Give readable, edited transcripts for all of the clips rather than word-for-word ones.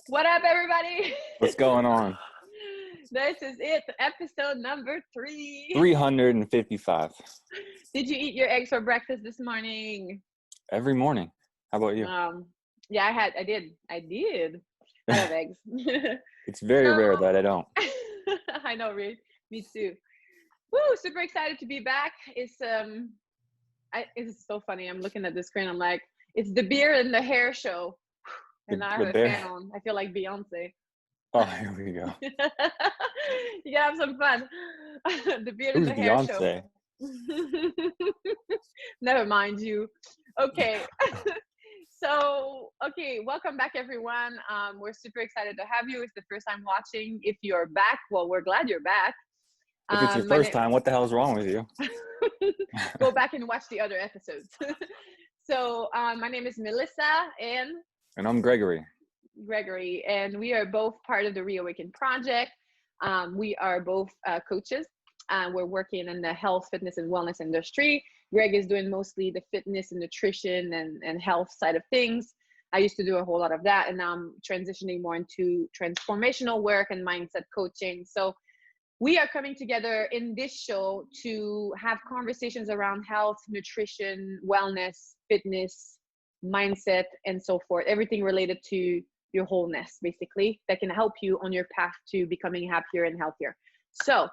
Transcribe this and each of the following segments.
What up, everybody? What's going on? This is it, episode number 3. 355 Did you eat your eggs for breakfast this morning? every morning. How about you? Yeah, I did. I have eggs. It's very rare that I don't. I know, Reed. Me too. Woo! Super excited to be back. It's so funny. I'm looking at the screen. I'm like, it's the beard and the hair show, and I have The a bear. fan on. I feel like Beyonce. Oh, here we go. You gotta have some fun. The beard Who's and the hair show. Beyonce? Never mind you. Okay. Okay, welcome back, everyone. We're super excited to have you. It's the first time watching. If you're back, well, we're glad you're back. If it's your first time, what the hell is wrong with you? Go back and watch the other episodes. My name is Melissa and I'm Gregory, and we are both part of the Reawaken Project. We are both coaches. We're working in the health, fitness, and wellness industry. Greg is doing mostly the fitness and nutrition and health side of things. I used to do a whole lot of that, and now I'm transitioning more into transformational work and mindset coaching. So we are coming together in this show to have conversations around health, nutrition, wellness, fitness, mindset, and so forth. Everything related to your wholeness, basically, that can help you on your path to becoming happier and healthier. So,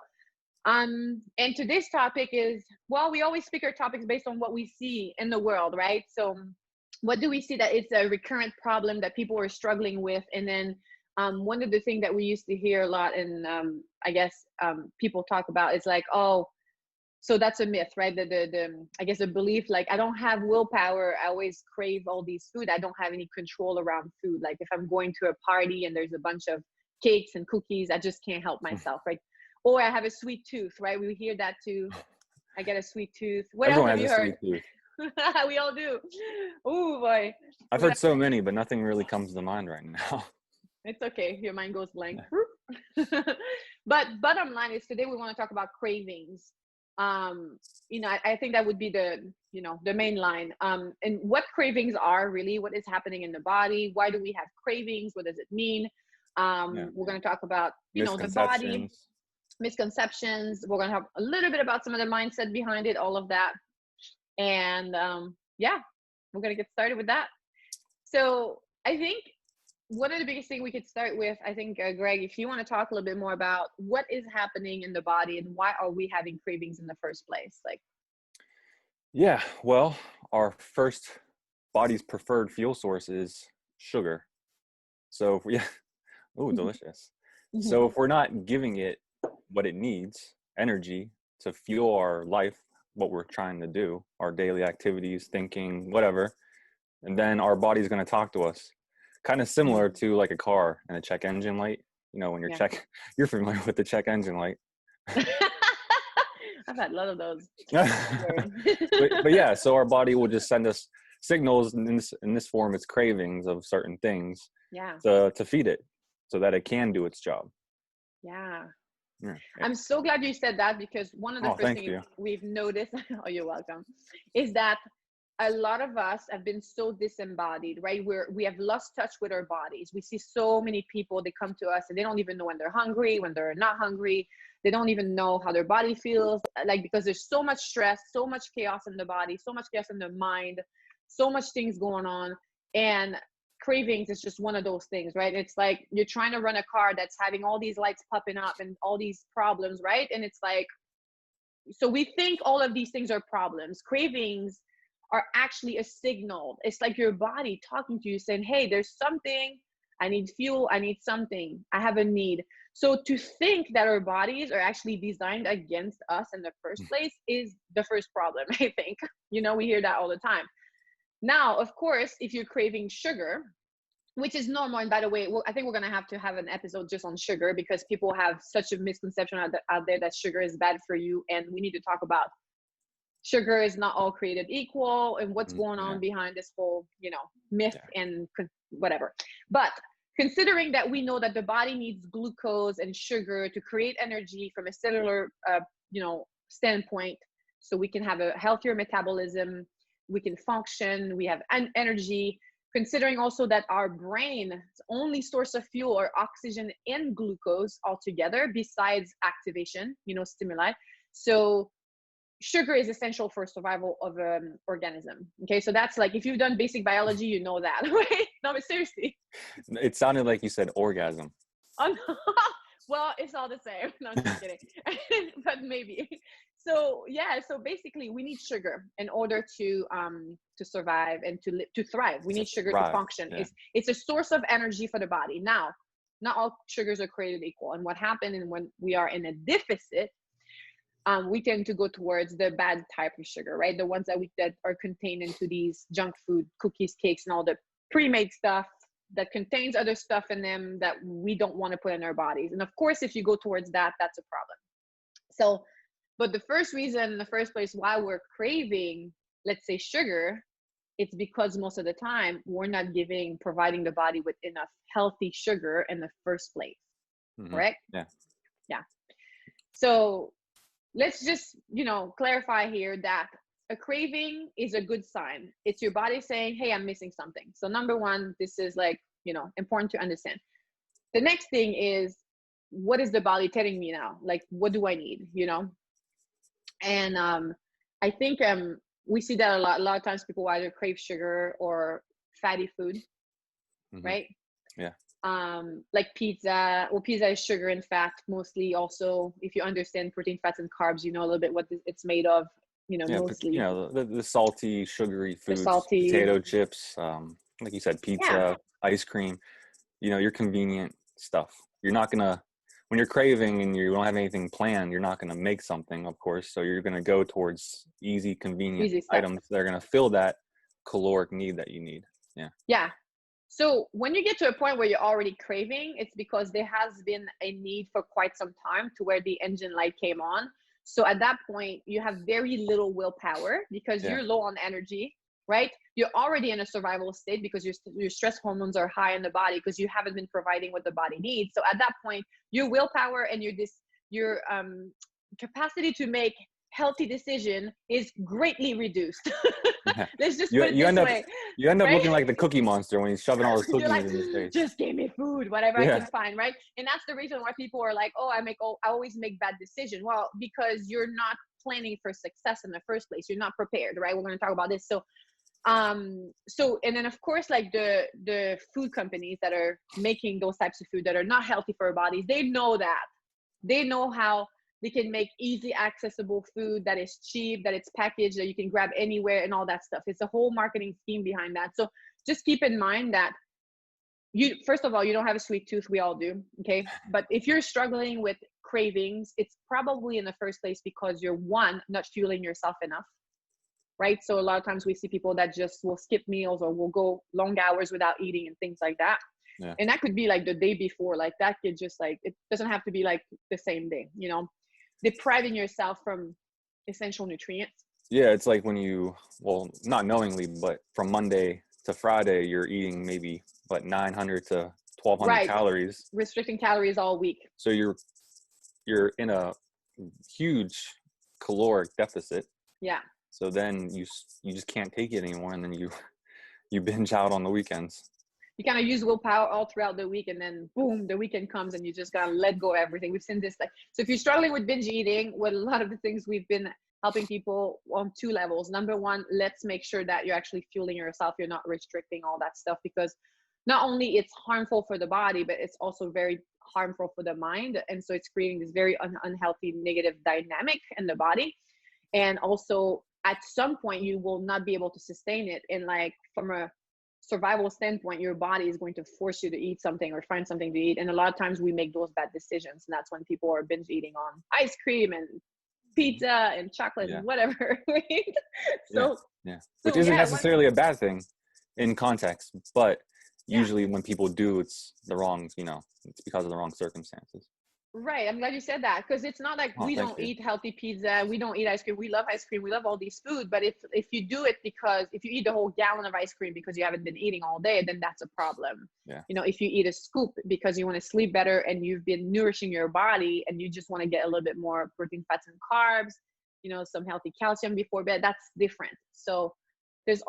and today's topic is, well, we always pick our topics based on what we see in the world, right? So what do we see that it's a recurrent problem that people are struggling with? And then one of the things that we used to hear a lot, and I guess people talk about, is like, oh, so that's a myth, right? I guess the belief, like, I don't have willpower. I always crave all these food. I don't have any control around food. Like if I'm going to a party and there's a bunch of cakes and cookies, I just can't help myself, right? Or I have a sweet tooth, right? We hear that too. I get a sweet tooth. What Everyone else have has you a heard? sweet tooth. We all do. Oh boy. I've heard so many, but nothing really comes to mind right now. It's okay. Your mind goes blank. But bottom line is, today we want to talk about cravings. I think that would be the main line. And what cravings are really, what is happening in the body? Why do we have cravings? What does it mean? We're going to talk about, the body, misconceptions. We're going to have a little bit about some of the mindset behind it, all of that. And we're going to get started with that. So I think one of the biggest things we could start with, I think, Greg, if you want to talk a little bit more about what is happening in the body and why are we having cravings in the first place? Yeah, well, our first body's preferred fuel source is sugar. So delicious. So if we're not giving it what it needs, energy to fuel our life, what we're trying to do, our daily activities, thinking, whatever, and then our body's going to talk to us. Kind of similar to like a car and a check engine light. When you're familiar with the check engine light. I've had a lot of those. but yeah, so our body will just send us signals in this form. It's cravings of certain things to feed it so that it can do its job. Yeah. I'm so glad you said that, because one of the first things we've noticed, oh, you're welcome, is that a lot of us have been so disembodied, right? We have lost touch with our bodies. We see so many people, they come to us and they don't even know when they're hungry, when they're not hungry. They don't even know how their body feels, because there's so much stress, so much chaos in the body, so much chaos in the mind, so much things going on. And cravings is just one of those things, right? It's like you're trying to run a car that's having all these lights popping up and all these problems, right? And it's like, so we think all of these things are problems. Cravings are actually a signal. It's like your body talking to you saying, hey, there's something, I need fuel, I need something, I have a need. So to think that our bodies are actually designed against us in the first place is the first problem, I think. We hear that all the time. Now, of course, if you're craving sugar, which is normal, and by the way, I think we're going to have an episode just on sugar, because people have such a misconception out there that sugar is bad for you, and we need to talk about sugar is not all created equal and what's going on behind this whole, myth and whatever. But considering that we know that the body needs glucose and sugar to create energy from a cellular, standpoint, so we can have a healthier metabolism, we can function, we have energy. considering also that our brain's only source of fuel are oxygen and glucose altogether, besides activation, stimuli. So sugar is essential for survival of an organism. Okay, so that's like, if you've done basic biology, you know that, right? No, but seriously. It sounded like you said orgasm. Oh, no. Well, it's all the same. No, I'm just kidding. But maybe. So yeah, so basically we need sugar in order to survive and to thrive. We need sugar to function. Yeah. It's a source of energy for the body. Now, not all sugars are created equal. And what happens when we are in a deficit, we tend to go towards the bad type of sugar, right? The ones that are contained into these junk food, cookies, cakes, and all the pre-made stuff that contains other stuff in them that we don't want to put in our bodies. And of course, if you go towards that, that's a problem. So, but the first reason in the first place why we're craving, let's say, sugar, it's because most of the time we're not providing the body with enough healthy sugar in the first place. Mm-hmm. Correct? Yeah. Yeah. So let's just, clarify here that a craving is a good sign. It's your body saying, hey, I'm missing something. So number one, this is like, important to understand. The next thing is, what is the body telling me now? Like, what do I need, And I think we see that a lot of times people either crave sugar or fatty food, mm-hmm. right? Yeah. Like pizza. Well, pizza is sugar and fat mostly. Also, if you understand protein, fats, and carbs, you know a little bit what it's made of. Mostly. The salty, sugary foods, potato chips, like you said, pizza, ice cream. Your convenient stuff. You're not gonna, when you're craving and you don't have anything planned, you're not gonna make something, of course. So you're gonna go towards easy, convenient items that are gonna fill that caloric need that you need. Yeah. Yeah. So when you get to a point where you're already craving, it's because there has been a need for quite some time to where the engine light came on. So at that point, you have very little willpower because you're low on energy, right? You're already in a survival state because your stress hormones are high in the body because you haven't been providing what the body needs. So at that point, your willpower and your capacity to make healthy decision is greatly reduced. Let's just put it this way. You end up looking like the Cookie Monster when he's shoving all his cookies in his face. Just give me food, whatever I can find, right? And that's the reason why people are like, I always make bad decisions. Well, because you're not planning for success in the first place. You're not prepared, right? We're going to talk about this. So, and then of course, like the food companies that are making those types of food that are not healthy for our bodies, they know that. They know how they can make easy accessible food that is cheap, that it's packaged, that you can grab anywhere and all that stuff. It's a whole marketing scheme behind that. So just keep in mind that first of all, you don't have a sweet tooth. We all do. Okay. But if you're struggling with cravings, it's probably in the first place because you're not fueling yourself enough. Right. So a lot of times we see people that just will skip meals or will go long hours without eating and things like that. Yeah. And that could be like the day before, like that could just like, it doesn't have to be like the same day, depriving yourself from essential nutrients. Yeah, it's like when not knowingly, but from Monday to Friday, you're eating maybe 900 to 1,200 calories. Restricting calories all week. So you're in a huge caloric deficit. Yeah. So then you just can't take it anymore, and then you binge out on the weekends. You kind of use willpower all throughout the week, and then boom, the weekend comes and you just gotta let go of everything. We've seen this. So if you're struggling with binge eating, with a lot of the things we've been helping people on 2 levels. Number one, let's make sure that you're actually fueling yourself. You're not restricting all that stuff, because not only it's harmful for the body, but it's also very harmful for the mind. And so it's creating this very unhealthy, negative dynamic in the body. And also at some point you will not be able to sustain it. And from a survival standpoint, your body is going to force you to eat something or find something to eat. And a lot of times we make those bad decisions. And that's when people are binge eating on ice cream and pizza and chocolate and whatever. Right? Which isn't necessarily a bad thing in context, but usually when people do, it's the wrong, it's because of the wrong circumstances. Right. I'm glad you said that, because it's not like we don't eat healthy pizza. We don't eat ice cream. We love ice cream. We love all these food. But if you do it if you eat the whole gallon of ice cream because you haven't been eating all day, then that's a problem. Yeah. If you eat a scoop because you want to sleep better and you've been nourishing your body and you just want to get a little bit more protein, fats, and carbs, some healthy calcium before bed, that's different. So there's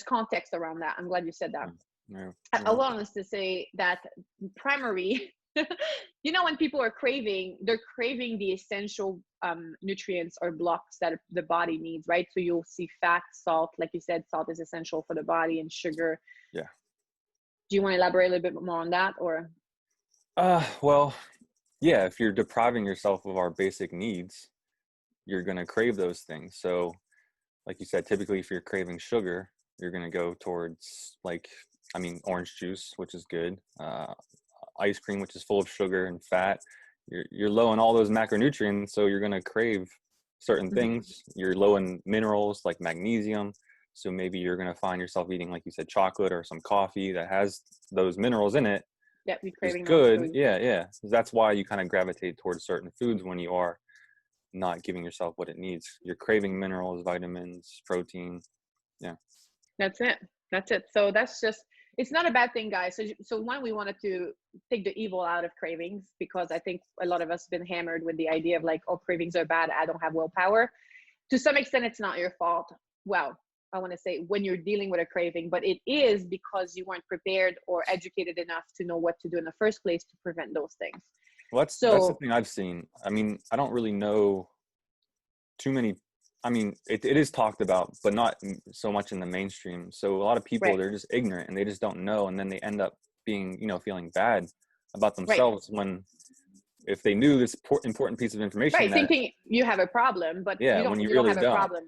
context around that. I'm glad you said that. Yeah. I want to say that primary, when people are craving, they're craving the essential nutrients or blocks that the body needs, right? So you'll see fat, salt, like you said, salt is essential for the body, and sugar. Yeah. Do you want to elaborate a little bit more on that, or? Well, yeah, if you're depriving yourself of our basic needs, you're going to crave those things. So like you said, typically if you're craving sugar, you're going to go towards orange juice, which is good. Ice cream, which is full of sugar and fat. You're low in all those macronutrients, so you're going to crave certain things. You're low in minerals like magnesium, so maybe you're going to find yourself eating, like you said, chocolate or some coffee that has those minerals in it. Yeah, you're craving good. Yeah. That's why you kind of gravitate towards certain foods when you are not giving yourself what it needs. You're craving minerals, vitamins, protein. Yeah. That's it. So that's just, it's not a bad thing, guys. So one, we wanted to take the evil out of cravings, because I think a lot of us have been hammered with the idea of like, oh, cravings are bad, I don't have willpower. To some extent, it's not your fault. Well, I want to say when you're dealing with a craving, but it is because you weren't prepared or educated enough to know what to do in the first place to prevent those things. Well, that's the thing I've seen. I mean, I don't really know too many. I mean, it is talked about, but not so much in the mainstream. So a lot of people, they're just ignorant and they just don't know. And then they end up being, feeling bad about themselves when, if they knew this important piece of information, thinking you have a problem, but you don't have a problem.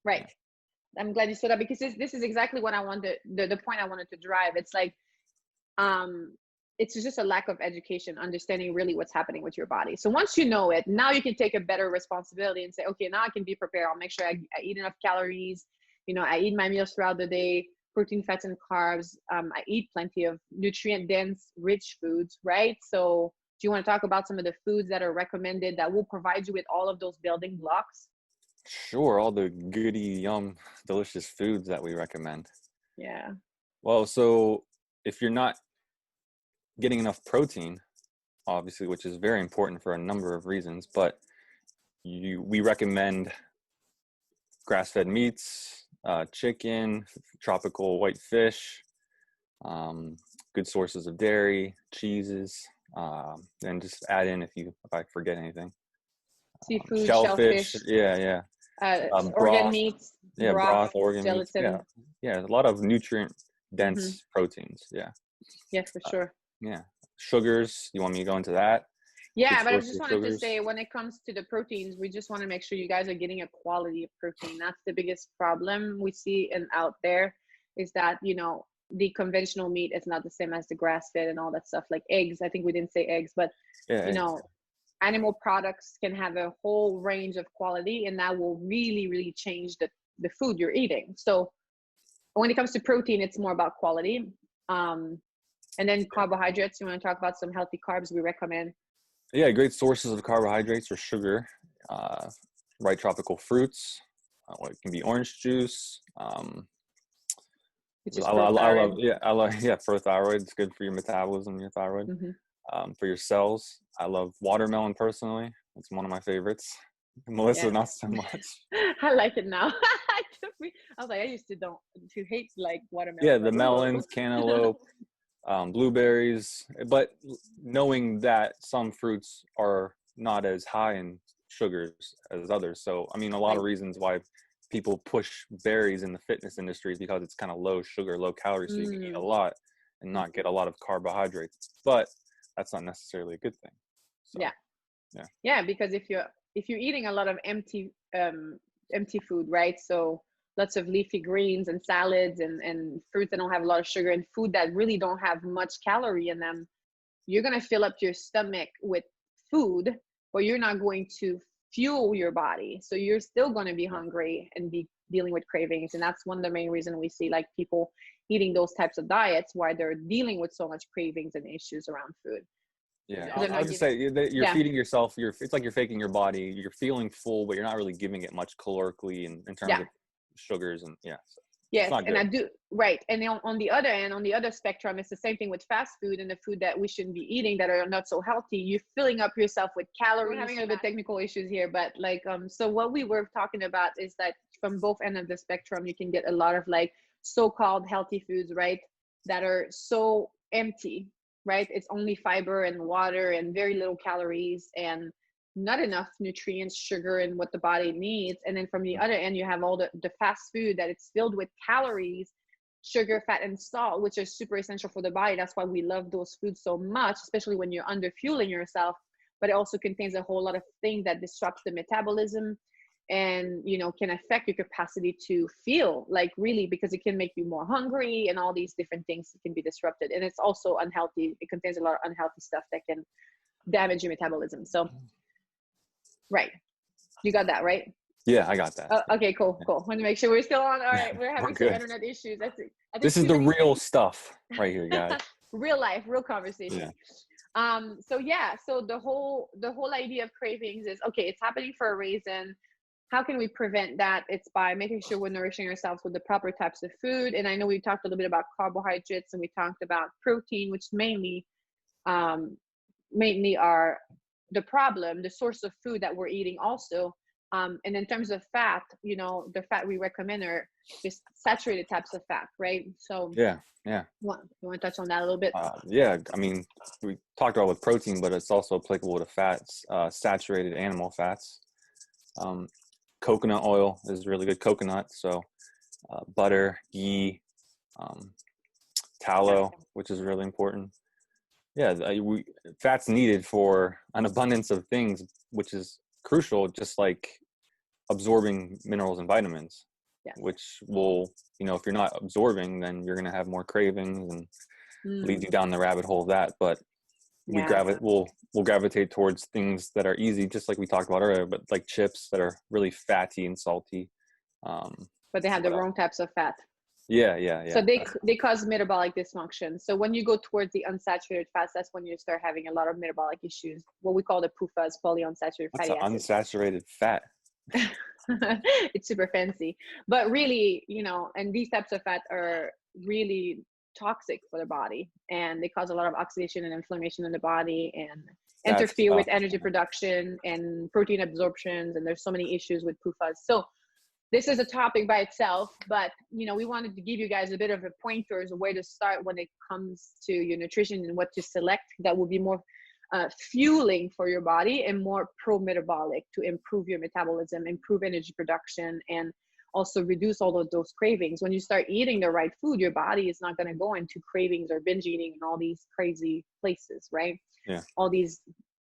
Right. I'm glad you said that, because this is exactly what I wanted, the point I wanted to drive. It's like, it's just a lack of education, understanding really what's happening with your body. So once you know it, now you can take a better responsibility and say, okay, now I can be prepared. I'll make sure I eat enough calories. I eat my meals throughout the day, protein, fats, and carbs. I eat plenty of nutrient dense, rich foods, right? So do you want to talk about some of the foods that are recommended that will provide you with all of those building blocks? Sure. All the goody, yum, delicious foods that we recommend. Yeah. Well, so if you're not getting enough protein, obviously, which is very important for a number of reasons, but we recommend grass-fed meats, chicken, tropical white fish, good sources of dairy, cheeses, and just add in if I forget anything. Seafood, shellfish. Yeah. Organ broth, meats. Yeah, broth, organ gelatin. meats. Yeah, a lot of nutrient dense proteins. Yeah. Yes, for sure. Yeah. Sugars, you want me to go into that? Yeah, but I just wanted to say, when it comes to the proteins, we just want to make sure you guys are getting a quality of protein. That's the biggest problem we see out there, is that, the conventional meat is not the same as the grass-fed and all that stuff, like eggs. I think we didn't say eggs, but, animal products can have a whole range of quality, and that will really, really change the food you're eating. So when it comes to protein, it's more about quality. And then carbohydrates, you want to talk about some healthy carbs we recommend? Yeah, great sources of carbohydrates are sugar, ripe tropical fruits, it can be orange juice. Which is I love for thyroid. It's good for your metabolism, your thyroid. For your cells, I love watermelon personally. It's one of my favorites. Melissa, not so much. I like it now. I was like, I used to hate like watermelon. Yeah, the melons, cantaloupe, blueberries, but knowing that some fruits are not as high in sugars as others. So, I mean, a lot of reasons why people push berries in the fitness industry is because it's kind of low sugar, low calorie, so you can eat a lot and not get a lot of carbohydrates. But that's not necessarily a good thing. So, yeah, because if you're eating a lot of empty food, right? So lots of leafy greens and salads and fruits that don't have a lot of sugar, and food that really don't have much calorie in them, you're going to fill up your stomach with food, but you're not going to fuel your body. So you're still going to be hungry and be dealing with cravings. And that's one of the main reasons we see like people eating those types of diets, why they're dealing with so much cravings and issues around food. Yeah, I would just say that you're feeding yourself. It's like you're faking your body. You're feeling full, but you're not really giving it much calorically in terms of sugars and So yes, and I do And on the other end, on the other spectrum, it's the same thing with fast food and the food that we shouldn't be eating that are not so healthy. You're filling up yourself with calories. We're having a bit of technical issues here, but like so what we were talking about is that from both ends of the spectrum, you can get a lot of like so-called healthy foods, right? that are so empty, right? It's only fiber and water and very little calories and not enough nutrients, sugar, and what the body needs. And then from the other end, you have all the fast food that it's filled with calories, sugar, fat, and salt, which are super essential for the body. That's why we love those foods so much, especially when you're under fueling yourself. But it also contains a whole lot of things that disrupts the metabolism and, you know, can affect your capacity to feel, like, really, because it can make you more hungry and all these different things can be disrupted. And it's also unhealthy. It contains a lot of unhealthy stuff that can damage your metabolism. So, right. You got that, right? Yeah, I got that. Okay, cool. Want to make sure we're still on. All right, we're having some internet issues. That's it. This is the real stuff right here, guys. Real life, real conversation. Yeah. So the whole idea of cravings is, okay, it's happening for a reason. How can we prevent that? It's by making sure we're nourishing ourselves with the proper types of food. And I know we talked a little bit about carbohydrates and we talked about protein, which mainly are the problem, the source of food that we're eating also. And in terms of fat, you know, the fat we recommend are just saturated types of fat, right? So yeah. You want to touch on that a little bit? Yeah, I mean, we talked about with protein, but it's also applicable to fats, saturated animal fats. Coconut oil is really good. Coconut, so butter, ghee, tallow, which is really important. Yeah, fat's needed for an abundance of things, which is crucial, just like absorbing minerals and vitamins, which will, you know, if you're not absorbing, then you're going to have more cravings and lead you down the rabbit hole of that. But we'll gravitate towards things that are easy, just like we talked about earlier, but like chips that are really fatty and salty. But they have the wrong types of fat. Yeah. So they cause metabolic dysfunction. So when you go towards the unsaturated fats, that's when you start having a lot of metabolic issues. What we call the PUFAs, polyunsaturated fatty acids. Unsaturated fat. It's super fancy, but really, you know, and these types of fat are really toxic for the body, and they cause a lot of oxidation and inflammation in the body and interfere with energy production and protein absorptions. And there's so many issues with PUFAs. So this is a topic by itself, but, you know, we wanted to give you guys a bit of a pointers of where to start when it comes to your nutrition and what to select that will be more fueling for your body and more pro-metabolic to improve your metabolism, improve energy production, and also reduce all of those cravings. When you start eating the right food, your body is not going to go into cravings or binge eating and all these crazy places, right? Yeah. All these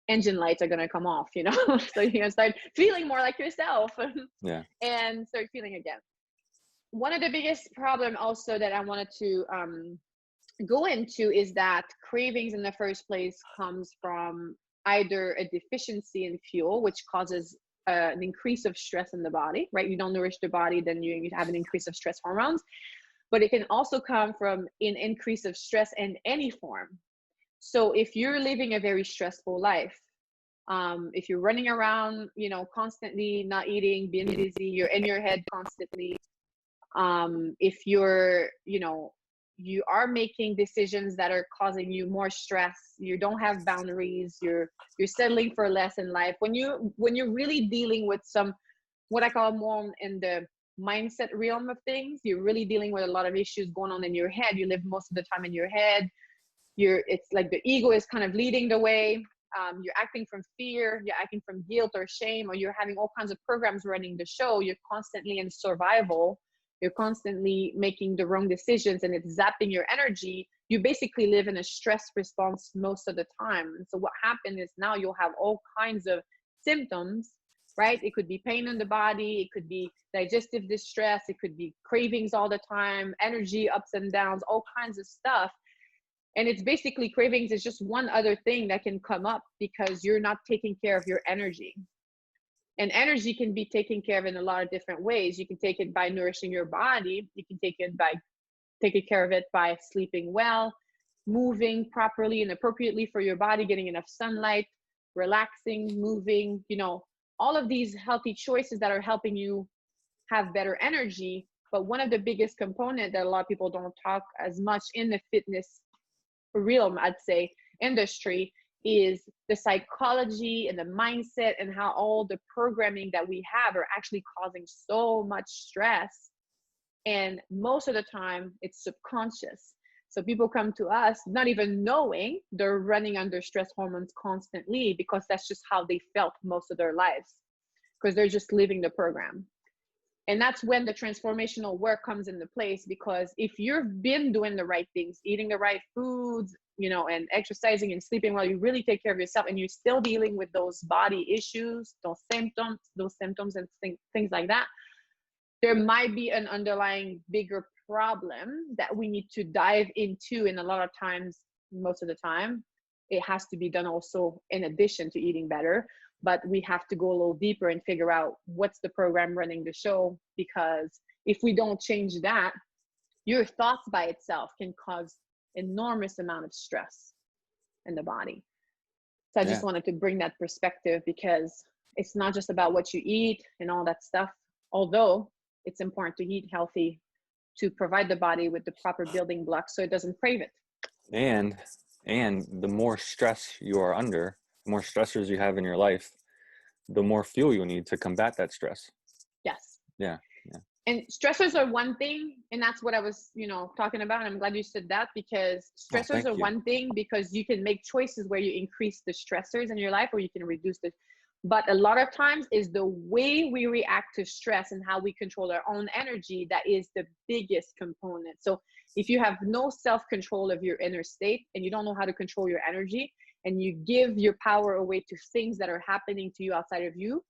engine lights are going to come off, you know? So you're going to start feeling more like yourself and start feeling again. One of the biggest problem also that I wanted to go into is that cravings in the first place comes from either a deficiency in fuel, which causes an increase of stress in the body, right? You don't nourish the body, then you have an increase of stress hormones. But it can also come from an increase of stress in any form. So if you're living a very stressful life, if you're running around, you know, constantly not eating, being busy, you're in your head constantly, if you're, you know, you are making decisions that are causing you more stress, you don't have boundaries, you're settling for less in life, when you're really dealing with some, what I call more in the mindset realm of things, you're really dealing with a lot of issues going on in your head. You live most of the time in your head. It's like the ego is kind of leading the way. You're acting from fear, you're acting from guilt or shame, or you're having all kinds of programs running the show. You're constantly in survival. You're constantly making the wrong decisions and it's zapping your energy. You basically live in a stress response most of the time. And so what happens is now you'll have all kinds of symptoms, right? It could be pain in the body. It could be digestive distress. It could be cravings all the time, energy ups and downs, all kinds of stuff. And it's basically cravings is just one other thing that can come up because you're not taking care of your energy. And energy can be taken care of in a lot of different ways. You can take it by nourishing your body. You can take it by taking care of it by sleeping well, moving properly and appropriately for your body, getting enough sunlight, relaxing, moving, you know, all of these healthy choices that are helping you have better energy. But one of the biggest components that a lot of people don't talk as much in the fitness realm, I'd say, industry, is the psychology and the mindset and how all the programming that we have are actually causing so much stress. And most of the time it's subconscious. So people come to us not even knowing they're running under stress hormones constantly, because that's just how they felt most of their lives, because they're just living the program. And that's when the transformational work comes into place, because if you've been doing the right things, eating the right foods, you know, and exercising and sleeping well, you really take care of yourself, and you're still dealing with those body issues, those symptoms and things like that, there might be an underlying bigger problem that we need to dive into. And a lot of times, most of the time, it has to be done also in addition to eating better. But we have to go a little deeper and figure out what's the program running the show. Because if we don't change that, your thoughts by itself can cause enormous amount of stress in the body. So I just wanted to bring that perspective, because it's not just about what you eat and all that stuff, although it's important to eat healthy to provide the body with the proper building blocks so it doesn't crave it. And the more stress you are under, the more stressors you have in your life, the more fuel you'll need to combat that stress. Yes. Yeah. And stressors are one thing, and that's what I was, you know, talking about. And I'm glad you said that, because stressors are one thing, because you can make choices where you increase the stressors in your life, or you can reduce the. But a lot of times is the way we react to stress and how we control our own energy that is the biggest component. So if you have no self-control of your inner state, and you don't know how to control your energy, and you give your power away to things that are happening to you outside of you,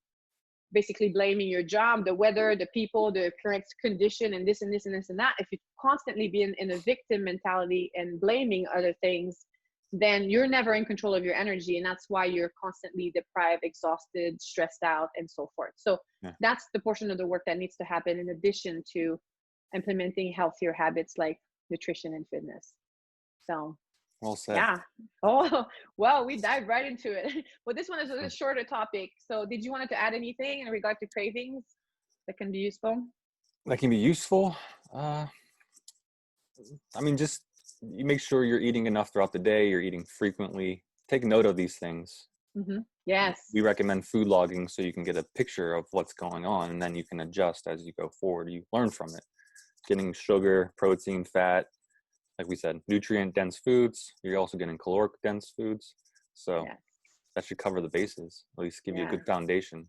basically blaming your job, the weather, the people, the current condition, and this and this and this and that, if you constantly be in a victim mentality and blaming other things, then you're never in control of your energy. And that's why you're constantly deprived, exhausted, stressed out, and so forth. So that's the portion of the work that needs to happen, in addition to implementing healthier habits like nutrition and fitness. So well said. Yeah. Oh, well, we dive right into it. Well, this one is a shorter topic. So did you want to add anything in regard to cravings that can be useful? That can be useful? I mean, just you make sure you're eating enough throughout the day, you're eating frequently. Take note of these things. Mm-hmm. Yes. We recommend food logging so you can get a picture of what's going on, and then you can adjust as you go forward. You learn from it. Getting sugar, protein, fat, like we said, nutrient-dense foods. You're also getting caloric-dense foods. So that should cover the bases, at least give you a good foundation.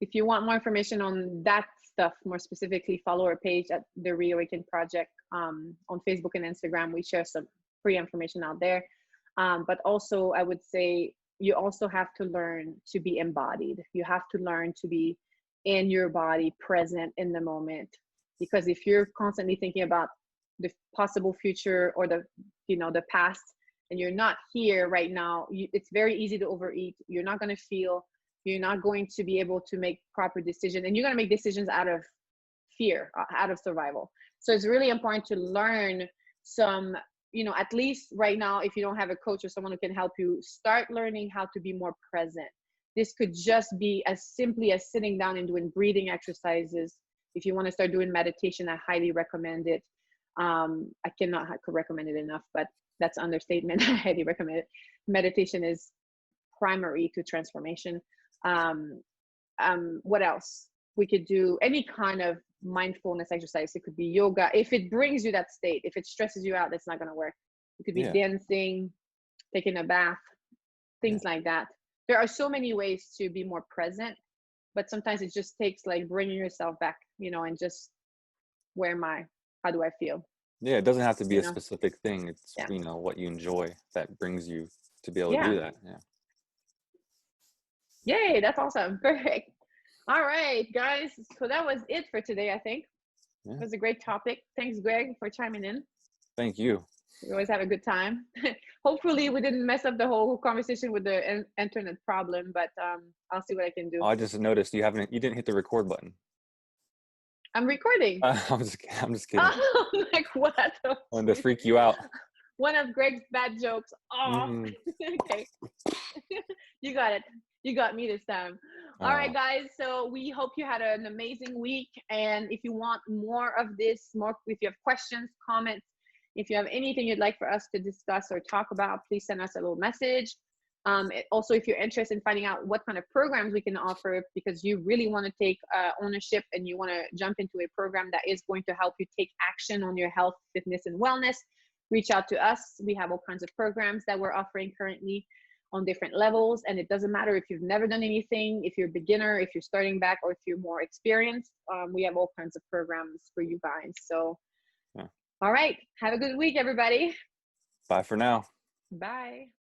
If you want more information on that stuff, more specifically, follow our page at the Reawaken Project on Facebook and Instagram. We share some free information out there. But also, I would say you also have to learn to be embodied. You have to learn to be in your body, present in the moment. Because if you're constantly thinking about the possible future or the past, and you're not here right now, it's very easy to overeat. You're not going to feel, you're not going to be able to make proper decisions, and you're going to make decisions out of fear, out of survival. So it's really important to learn some, at least right now, if you don't have a coach or someone who can help you, start learning how to be more present. This could just be as simply as sitting down and doing breathing exercises. If you want to start doing meditation, I highly recommend it. I cannot recommend it enough, but that's understatement. I highly recommend it. Meditation is primary to transformation. What else? We could do any kind of mindfulness exercise. It could be yoga. If it brings you that state, if it stresses you out, that's not going to work. It could be dancing, taking a bath, things like that. There are so many ways to be more present, but sometimes it just takes like bringing yourself back, and just how do I feel? Yeah, it doesn't have to be a specific thing. It's, what you enjoy that brings you to be able to do that. Yeah. Yay, that's awesome. Perfect. All right, guys. So that was it for today, I think. It was a great topic. Thanks, Greg, for chiming in. Thank you. We always have a good time. Hopefully we didn't mess up the whole conversation with the internet problem, but I'll see what I can do. Oh, I just noticed you didn't hit the record button. I'm recording. I'm just kidding. Oh, like what? I wanted to freak you out. One of Greg's bad jokes. Oh, okay. You got it. You got me this time. All right, guys. So we hope you had an amazing week. And if you want more of this, if you have questions, comments, if you have anything you'd like for us to discuss or talk about, please send us a little message. Also, if you're interested in finding out what kind of programs we can offer, because you really want to take ownership and you want to jump into a program that is going to help you take action on your health, fitness, and wellness, reach out to us. We have all kinds of programs that we're offering currently on different levels. And it doesn't matter if you've never done anything, if you're a beginner, if you're starting back, or if you're more experienced. We have all kinds of programs for you guys. So, all right. Have a good week, everybody. Bye for now. Bye.